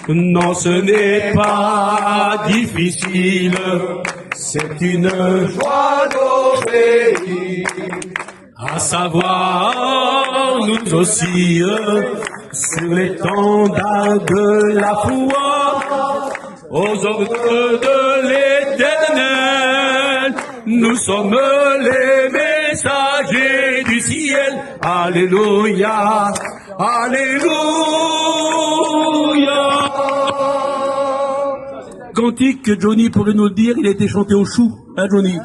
Non, ce n'est pas difficile, c'est une joie d'obéir, à savoir nous aussi, sur l'étendard de la foi, aux ordres de l'Éternel, nous sommes les messagers du ciel. Alléluia, alléluia. Cantique que Johnny pourrait nous le dire, il a été chanté au chou, hein Johnny?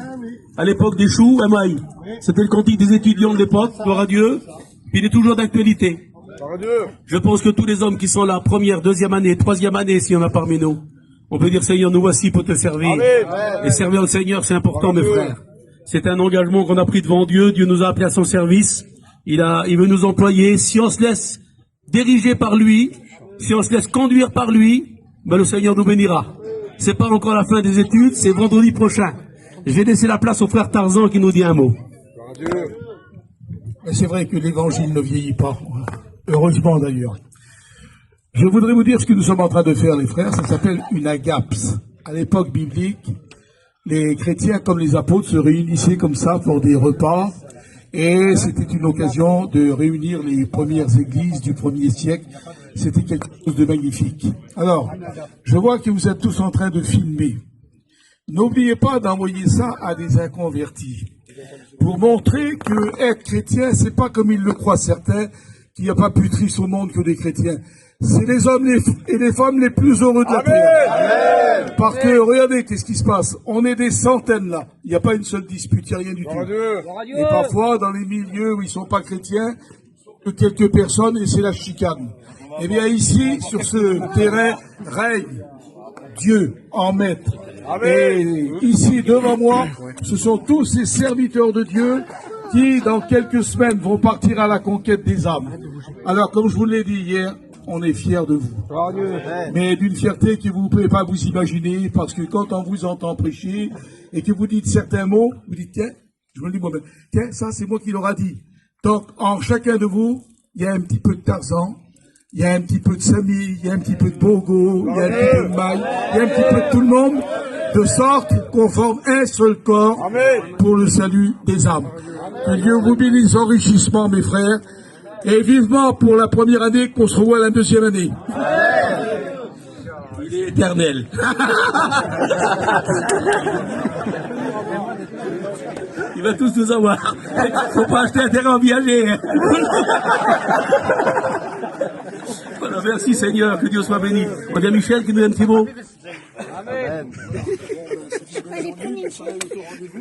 À l'époque des choux, à Maï. C'était le cantique des étudiants de l'époque, gloire à Dieu. Puis il est toujours d'actualité. Je pense que tous les hommes qui sont là, première, deuxième année, troisième année, s'il y en a parmi nous, on peut dire Seigneur, nous voici pour te servir. Amen. Et servir le Seigneur, c'est important, mes frères. C'est un engagement qu'on a pris devant Dieu. Dieu nous a appelés à son service. Il veut nous employer. Si on se laisse diriger par lui, si on se laisse conduire par lui, ben le Seigneur nous bénira. C'est pas encore la fin des études, c'est vendredi prochain. Je vais laisser la place au frère Tarzan qui nous dit un mot. Mais c'est vrai que l'évangile ne vieillit pas. Heureusement d'ailleurs. Je voudrais vous dire ce que nous sommes en train de faire, les frères. Ça s'appelle une agaps. À l'époque biblique, les chrétiens comme les apôtres se réunissaient comme ça pour des repas. Et c'était une occasion de réunir les premières églises du 1er siècle. C'était quelque chose de magnifique. Alors, je vois que vous êtes tous en train de filmer. N'oubliez pas d'envoyer ça à des inconvertis. Pour montrer que être chrétien, c'est pas comme ils le croient certains, qu'il n'y a pas plus triste au monde que des chrétiens. C'est les hommes et les femmes les plus heureux de la terre. Parce que, regardez, qu'est-ce qui se passe? On est des centaines là. Il n'y a pas une seule dispute, il n'y a rien du tout. Et parfois, dans les milieux où ils ne sont pas chrétiens, quelques personnes, et c'est la chicane. Eh bien, ici, sur ce terrain, règne Dieu en maître. Et ici, devant moi, ce sont tous ces serviteurs de Dieu qui, dans quelques semaines, vont partir à la conquête des âmes. Alors, comme je vous l'ai dit hier, on est fiers de vous. Mais d'une fierté que vous ne pouvez pas vous imaginer, parce que quand on vous entend prêcher, et que vous dites certains mots, vous dites, tiens, je me le dis moi-même, tiens, ça c'est moi qui l'aura dit. Donc, en chacun de vous, il y a un petit peu de Tarzan, il y a un petit peu de Samy, il y a un petit peu de Bogo, il y a un petit peu de Maï, il y a un petit peu de tout le monde, de sorte qu'on forme un seul corps pour le salut des âmes. Que Dieu vous bénisse enrichissement, mes frères, et vivement pour la première année qu'on se revoit la deuxième année. Il est éternel. Il va tous nous avoir. Faut pas acheter un terrain en viager. Voilà, merci Seigneur, que Dieu soit béni. On a Michel qui nous donne un petit mot. Amen.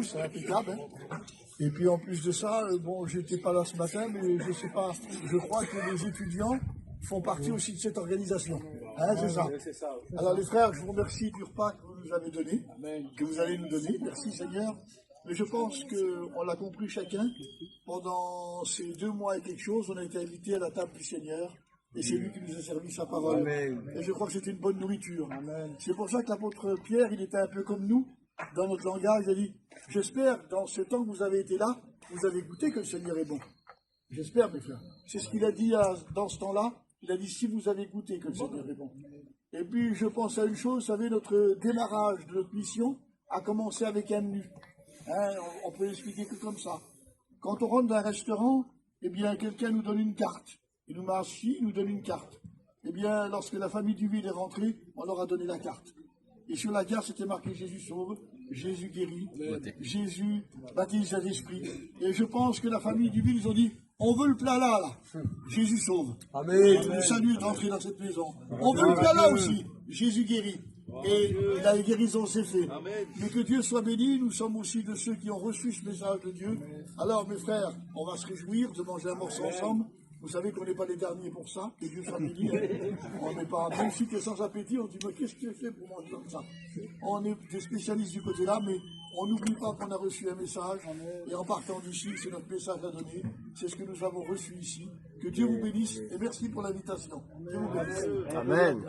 C'est impeccable. Et puis en plus de ça, bon, j'étais pas là ce matin, mais je sais pas, je crois que les étudiants font partie aussi de cette organisation. Hein, c'est ça. Alors les frères, je vous remercie du repas que vous nous avez donné, que vous allez nous donner. Merci Seigneur. Mais je pense qu'on l'a compris chacun. Pendant ces 2 mois et quelque chose, on a été invités à la table du Seigneur. Et c'est lui qui nous a servi sa parole. Amen. Et je crois que c'était une bonne nourriture. C'est pour ça que l'apôtre Pierre, il était un peu comme nous. Dans notre langage, il a dit, j'espère, dans ce temps que vous avez été là, vous avez goûté que le Seigneur est bon. J'espère, mes frères. C'est ce qu'il a dit dans ce temps-là. Il a dit, si vous avez goûté que le Seigneur est bon. Et puis, je pense à une chose, vous savez, notre démarrage de notre mission a commencé avec un menu. Hein, on peut l'expliquer que comme ça. Quand on rentre dans un restaurant, eh bien, quelqu'un nous donne une carte. Il nous met assis, il nous donne une carte. Eh bien, lorsque la famille Duville est rentrée, on leur a donné la carte. Et sur la carte, c'était marqué Jésus sauve, Jésus guérit, Jésus baptise Saint-Esprit. Et je pense que la famille Duville, ils ont dit, on veut le plat là. Jésus sauve. Amen. Et le salut est entré dans cette maison. On veut le plat là aussi. Jésus guérit. Et la guérison s'est faite. Mais que Dieu soit béni, nous sommes aussi de ceux qui ont reçu ce message de Dieu. Alors, mes frères, on va se réjouir de manger un morceau ensemble. Vous savez qu'on n'est pas les derniers pour ça, que Dieu soit béni. On n'est pas, même si tu es sans appétit, on dit, mais qu'est-ce que tu fais pour manger comme ça? On est des spécialistes du côté-là, mais on n'oublie pas qu'on a reçu un message. Et en partant d'ici, c'est notre message à donner. C'est ce que nous avons reçu ici. Que Dieu vous bénisse et merci pour l'invitation. Dieu vous bénisse. Amen.